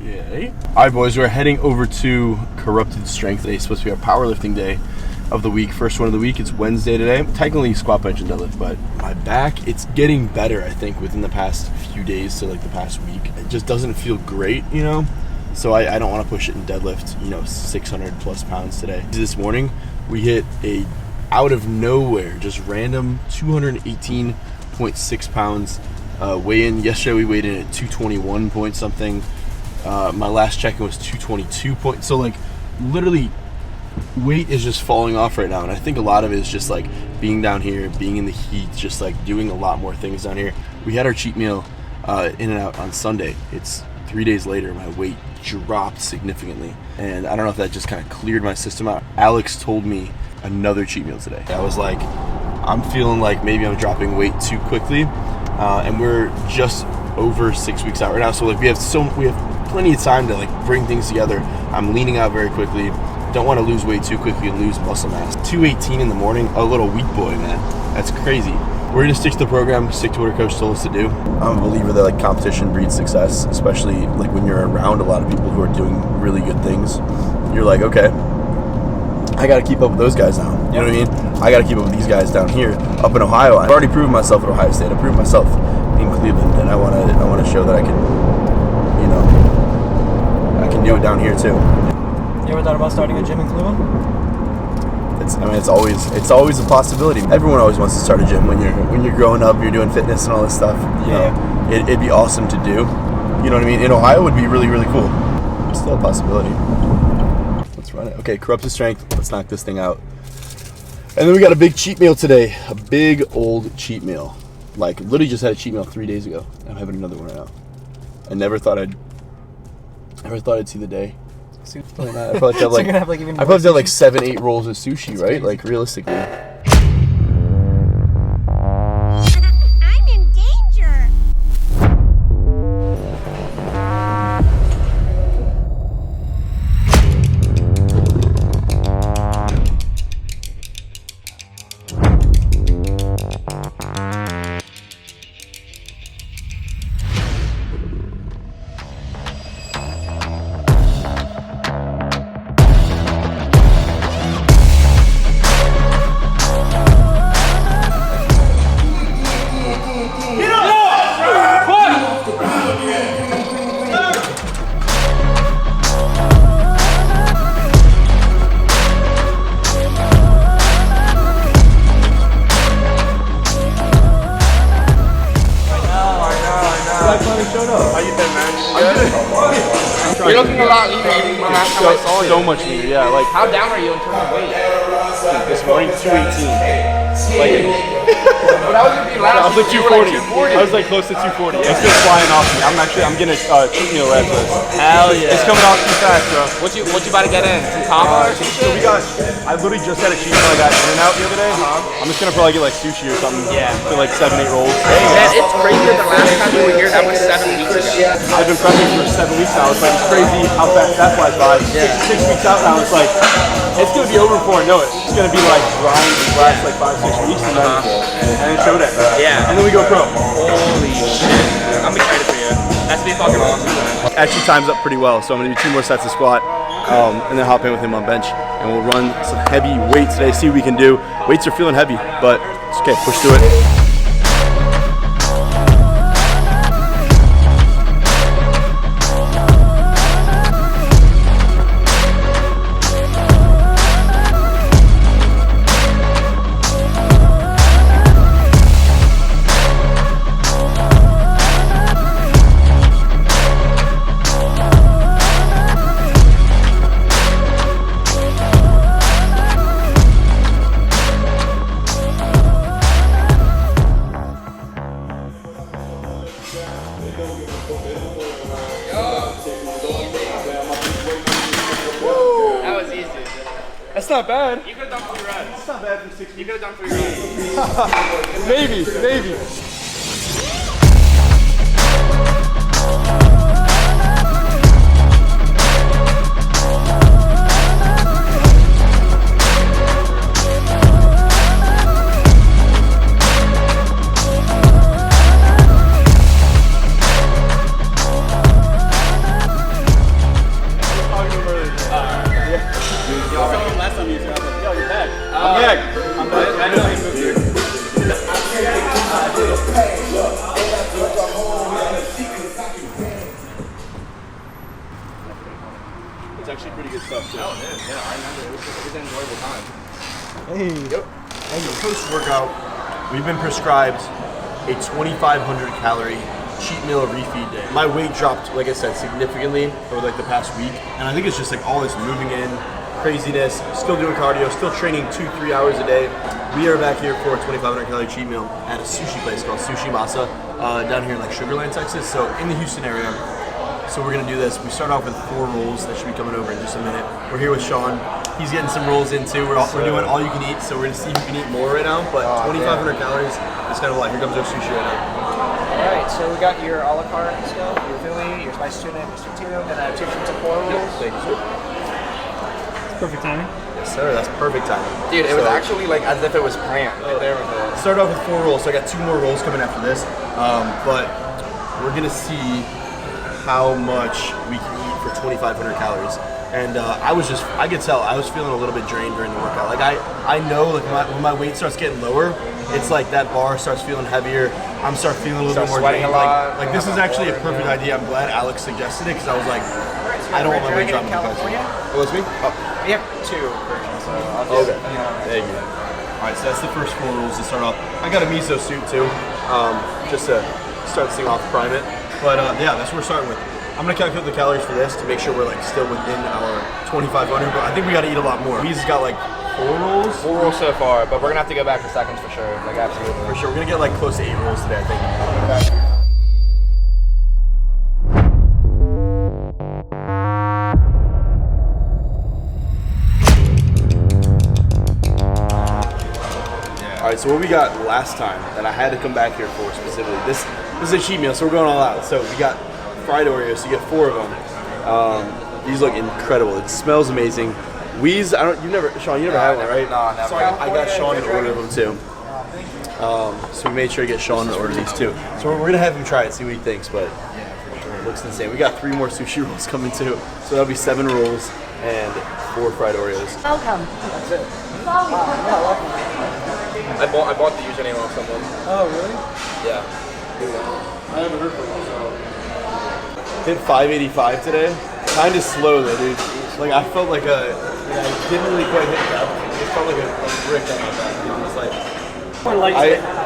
Yay. Alright boys, we're heading over to Corrupted Strength today. It's supposed to be our powerlifting day of the week. First one of the week. It's Wednesday today. Technically squat, bench, and deadlift, but my back, it's getting better, I think, within the past few days to like the past week. It just doesn't feel great, you know? So I don't want to push it in deadlift, 600 plus pounds today. This morning, we hit a out of nowhere, just random 218.6 pounds weigh-in. Yesterday we weighed in at 221 point something. My last check-in was 222 point. So like literally weight is just falling off right now, and I think a lot of it is just like being down here, being in the heat, just like doing a lot more things down here. We had our cheat meal in and out on Sunday. It's 3 days later, my weight dropped significantly, and I don't know if that just kind of cleared my system out. Alex told me another cheat meal today. I was like, I'm feeling like maybe I'm dropping weight too quickly, and we're just over 6 weeks out right now, so like we have plenty of time to like bring things together. I'm leaning out very quickly. Don't want to lose weight too quickly and lose muscle mass. 218 in the morning, a little weak boy, man. That's crazy. We're gonna stick to the program, stick to what our coach told us to do. I'm a believer that like competition breeds success, especially like when you're around a lot of people who are doing really good things. You're like, okay, I gotta keep up with those guys now. You know what I mean? I gotta keep up with these guys down here, up in Ohio. I've already proven myself at Ohio State. I proved myself in Cleveland, and I wanna show that I can, I can do it down here too. You ever thought about starting a gym in Cleveland? It's always a possibility. Everyone always wants to start a gym when you're growing up, you're doing fitness and all this stuff. It'd be awesome to do. You know what I mean? In Ohio would be really, really cool. It's still a possibility. Let's run it. Okay, Corrupted Strength. Let's knock this thing out. And then we got a big cheat meal today. A big old cheat meal. Like literally just had a cheat meal 3 days ago. I'm having another one right now. I never thought I'd see the day. I probably have like 7-8 rolls of sushi, right? Like realistically. I'm in danger. You're looking a lot leaner than the last time I saw you. So much leaner, yeah. Like how down are you in terms of weight? this morning, 218. Like, What else would be last? I was like 240. I was like close to 240. It's just flying off me. I'm getting a cheat meal after this. Hell yeah. It's coming off too fast, bro. What you about to get in? Some taco or some So shit? I literally just had a cheat meal. I got in and out the other day. I'm just gonna probably get like sushi or something. Yeah. For like 7-8 rolls. Man, it's crazy that the last time we were here, that was 7 weeks ago. I've been prepping for 7 weeks now. It's like it's crazy how fast that flies by. Yeah. 6 weeks out now. It's like it's gonna be over before I know it. It's gonna be like grind and last like 5-6 weeks and then show that. Yeah. And then we go pro. Holy shit. I'm excited for you. That's be fucking awesome. Actually times up pretty well, so I'm gonna do 2 more sets of squat, and then hop in with him on bench, and we'll run some heavy weights today. See what we can do. Weights are feeling heavy, but it's okay. Push through it. That was easy. That's not bad. You could have done 3 reps. It's not bad for 6 You could have done 3 reps. Maybe. actually pretty good stuff too. Oh, it is. Yeah, I remember. It was an enjoyable time. Hey. Yep. Post-workout, we've been prescribed a 2,500 calorie cheat meal refeed day. My weight dropped, like I said, significantly over like the past week, and I think it's just like all this moving in, craziness, still doing cardio, still training 2-3 hours a day. We are back here for a 2,500 calorie cheat meal at a sushi place called Sushi Masa down here in like Sugar Land, Texas, so in the Houston area. So we're gonna do this. We start off with 4 rolls that should be coming over in just a minute. We're here with Sean. He's getting some rolls in too. We're doing all you can eat, so we're gonna see who can eat more right now, but 2,500 calories is kind of a lot. Here comes our sushi right now. Alright, so we got your a la carte stuff, your Philly, your spicy tuna, your sweet tuna, and 2 sheets of 4 rolls. Thank you, sir. Perfect timing. Yes, sir. That's perfect timing. Dude, it was actually like as if it was planned. Right there with it. Start off with 4 rolls, so I got 2 more rolls coming after this. But we're gonna see how much we can eat for 2,500 calories. And I could tell I was feeling a little bit drained during the workout. Like I know like when my weight starts getting lower, it's like that bar starts feeling heavier. I'm starting feeling a little bit more sweating drained. a lot. Like this is actually a perfect idea. I'm glad Alex suggested it because I was like, I don't want my weight dropping. California? Oh, it's me? Oh. We have 2 versions, so I'll just, Okay. Thank you. All right, so that's the first 4 rolls to start off. I got a miso soup too, just to start this thing off, prime it. But yeah, that's what we're starting with. I'm gonna calculate the calories for this to make sure we're like still within our 2,500. But I think we got to eat a lot more. We've got like 4 rolls. 4 rolls so far, but we're gonna have to go back for seconds for sure. Like absolutely. For sure, we're gonna get like close to 8 rolls today, I think. Alright, so what we got last time that I had to come back here for specifically, this is a cheat meal, so we're going all out. So we got fried Oreos, so you get 4 of them. These look incredible. It smells amazing. Wheeze, Sean, you never had one, right? No, never. So I got Sean to order them too. So we made sure to get Sean to order these too. So we're gonna have him try it, see what he thinks, but it looks insane. We got 3 more sushi rolls coming too. So that'll be 7 rolls and 4 fried Oreos. Welcome. That's it. I bought the username off someone. Oh, really? Yeah. I haven't heard from him, so. Hit 585 today. Kind of slow though, dude. Like I felt like I didn't really quite hit depth. It just felt like a brick on my back. It was like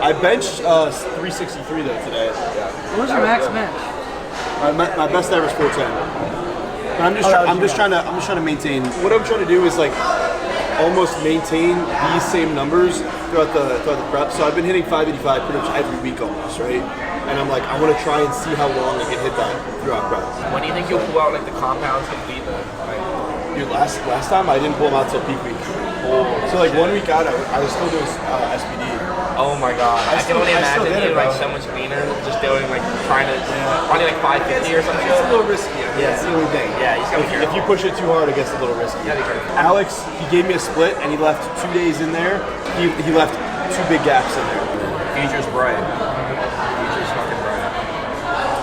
I benched 363 though today. Yeah. What was your max bench? My best ever is 410. But I'm just trying to maintain. What I'm trying to do is like almost maintain these same numbers throughout the prep. So I've been hitting 585 pretty much every week almost, right? And I'm like, I want to try and see how long I can hit that throughout prep. When do you think you'll pull out like the compounds complete then? Like, Dude, last time I didn't pull them out till peak week. So like 1 week out, I was still doing SPD. oh my god. I can only I still imagine did it, you like bro. so much leaner, just doing like trying to running like 550 or something. It's a little risky. That's the only thing. Yeah, you just gotta be If you push it too hard, it gets a little risky. Yeah, be careful. Alex, he gave me a split and he left 2 days in there. He left 2 big gaps in there. Future's bright. Future's fucking bright.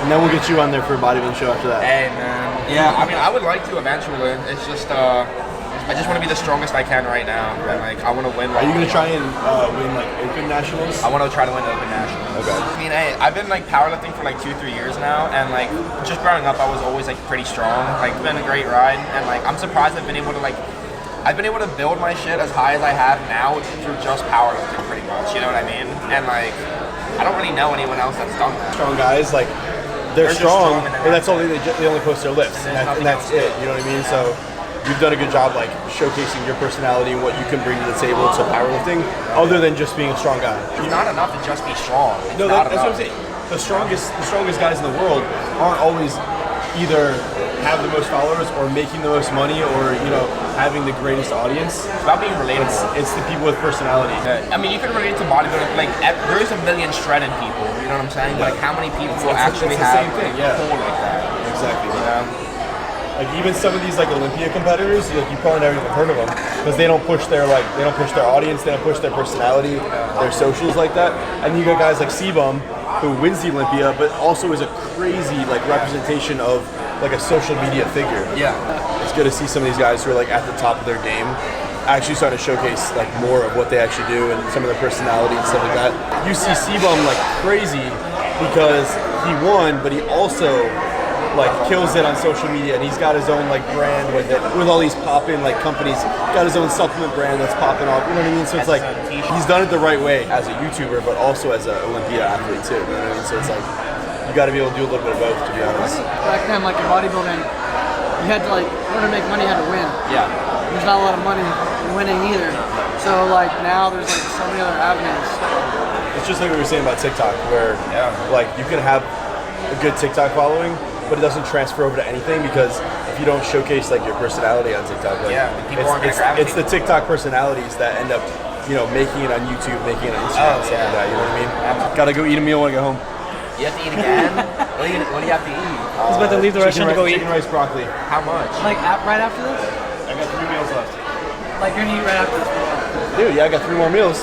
And then we'll get you on there for a bodybuilding show after that. Hey man. Yeah, I mean I would like to eventually. It's just I just want to be the strongest I can right now. And like I want to win. Are you gonna try and win like Open Nationals? I want to try to win the Open Nationals. Okay. I mean, hey, I've been like powerlifting for like 2-3 years now, and like just growing up, I was always like pretty strong. Like, it's been a great ride, and like I'm surprised I've been able to build my shit as high as I have now through just powerlifting, pretty much. You know what I mean? And like, I don't really know anyone else that's done that. Strong guys, like they're just strong, strong and then and that's all they only post their lifts, And and there's that's nothing it. else. You know what I mean? So you've done a good job like showcasing your personality and what you can bring to the table to powerlifting, other than just being a strong guy. It's not enough to just be strong. It's No, not that's what I'm enough. saying. The strongest guys in the world aren't always either have the most followers or making the most money or having the greatest audience. It's about being relatable. It's the people with personality. I mean, you can relate to bodybuilding. Like, there is a million shredded people. You know what I'm saying? But like, how many people will actually it's the have same thing, like, yeah. a pull like that? Exactly. You know? Like even some of these like Olympia competitors, like you probably never even heard of them because they don't push their audience, they don't push their personality, their socials like that. And you got guys like Sebum who wins the Olympia, but also is a crazy like representation of like a social media figure. Yeah. It's good to see some of these guys who are like at the top of their game actually starting to showcase like more of what they actually do and some of their personality and stuff like that. You see Sebum like crazy because he won, but he also like kills it on social media, and he's got his own like brand with it, with all these popping like companies. Got his own supplement brand that's popping off. You know what I mean? So it's like he's done it the right way as a YouTuber, but also as an Olympia athlete too. You know what I mean? So it's like you got to be able to do a little bit of both, to be honest. Back then, like in bodybuilding, you had to like, in order to make money, you had to win. Yeah. There's not a lot of money in winning either. So like now there's like so many other avenues. It's just like we were saying about TikTok, where like you can have a good TikTok following, but it doesn't transfer over to anything because if you don't showcase like your personality on TikTok, like people aren't gonna gravitate. it's the TikTok personalities that end up, you know, making it on YouTube, making it on Instagram, stuff like that. You know what I mean? Gotta go eat a meal when I get home. You have to eat again? What do you have to eat? He's about to leave the restaurant to go eat. Chicken rice broccoli. How much? Like right after this? I got 3 meals left. Like you're gonna eat right after this. Dude, yeah, I got 3 more meals.